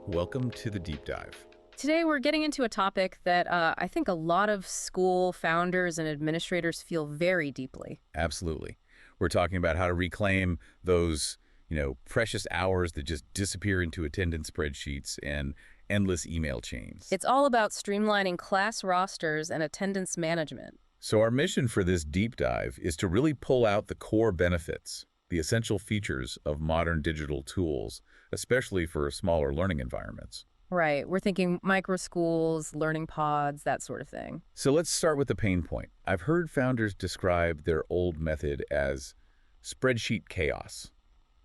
Welcome to the Deep Dive. Today, we're getting into a topic that I think a lot of school founders and administrators feel very deeply. Absolutely. We're talking about how to reclaim those, precious hours that just disappear into attendance spreadsheets and endless email chains. It's all about streamlining class rosters and attendance management. So our mission for this deep dive is to really pull out the core benefits, the essential features of modern digital tools, especially for smaller learning environments. Right. We're thinking micro schools, learning pods, that sort of thing. So let's start with the pain point. I've heard founders describe their old method as spreadsheet chaos.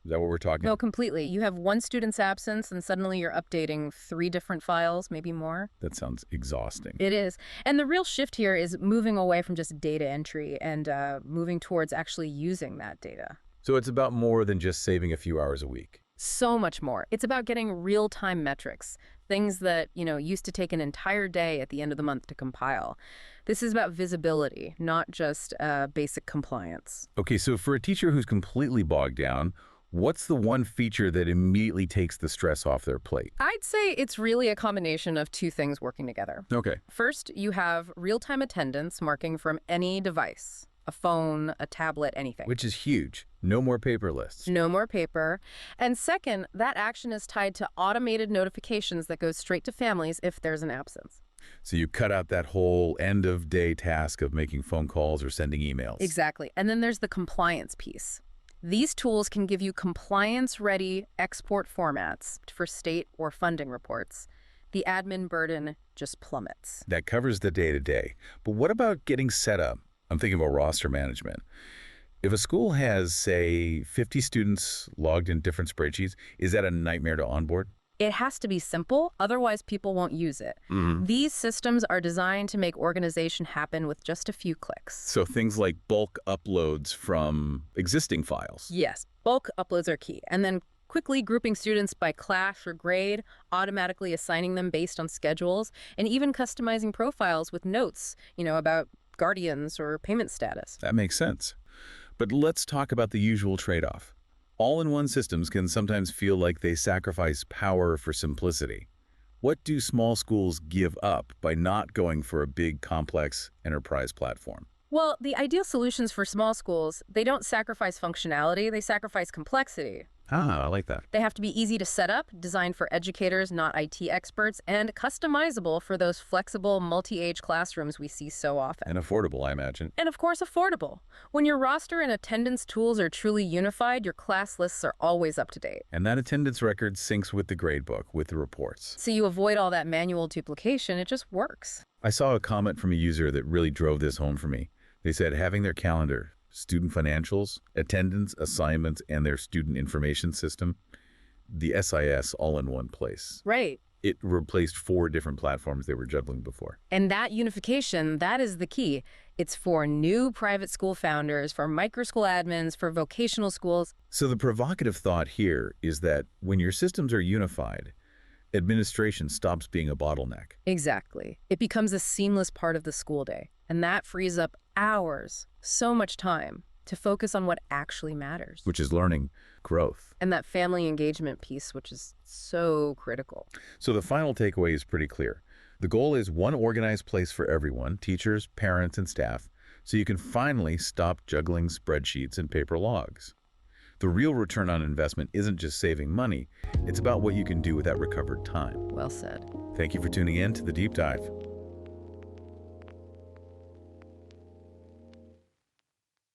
Is that what we're talking No, about? completely. You have one student's absence and suddenly you're updating 3 different files, maybe more. That sounds exhausting. It is. And the real shift here is moving away from just data entry and moving towards actually using that data. So it's about more than just saving a few hours a week. So much more. It's about getting real-time metrics, things that, used to take an entire day at the end of the month to compile. This is about visibility, not just basic compliance. Okay, so for a teacher who's completely bogged down, what's the one feature that immediately takes the stress off their plate? I'd say it's really a combination of 2 things working together. Okay. First, you have real-time attendance marking from any device, a phone, a tablet, anything. Which is huge. No more paper lists. No more paper. And second, that action is tied to automated notifications that go straight to families if there's an absence. So you cut out that whole end-of-day task of making phone calls or sending emails. Exactly. And then there's the compliance piece. These tools can give you compliance-ready export formats for state or funding reports. The admin burden just plummets. That covers the day-to-day. But what about getting set up? I'm thinking about roster management. If a school has, say, 50 students logged in different spreadsheets, is that a nightmare to onboard? It has to be simple, otherwise people won't use it. These systems are designed to make organization happen with just a few clicks. So things like bulk uploads from existing files. Yes, bulk uploads are key. And then quickly grouping students by class or grade, automatically assigning them based on schedules, and even customizing profiles with notes, about guardians or payment status. That makes sense. But let's talk about the usual trade-off. All-in-one systems can sometimes feel like they sacrifice power for simplicity. What do small schools give up by not going for a big, complex enterprise platform? Well, the ideal solutions for small schools, they don't sacrifice functionality, they sacrifice complexity. Ah, I like that. They have to be easy to set up, designed for educators, not IT experts, and customizable for those flexible, multi-age classrooms we see so often. And affordable, I imagine. And of course, affordable. When your roster and attendance tools are truly unified, your class lists are always up to date. And that attendance record syncs with the gradebook, with the reports. So you avoid all that manual duplication, it just works. I saw a comment from a user that really drove this home for me. They said having their calendar, student financials, attendance, assignments, and their student information system, the SIS, all in one place. Right. It replaced 4 different platforms they were juggling before. And that unification, that is the key. It's for new private school founders, for micro school admins, for vocational schools. So the provocative thought here is that when your systems are unified, administration stops being a bottleneck. Exactly. It becomes a seamless part of the school day. And that frees up hours, so much time, to focus on what actually matters. Which is learning, growth. And that family engagement piece, which is so critical. So the final takeaway is pretty clear. The goal is one organized place for everyone, teachers, parents, and staff, so you can finally stop juggling spreadsheets and paper logs. The real return on investment isn't just saving money, it's about what you can do with that recovered time. Well said. Thank you for tuning in to The Deep Dive.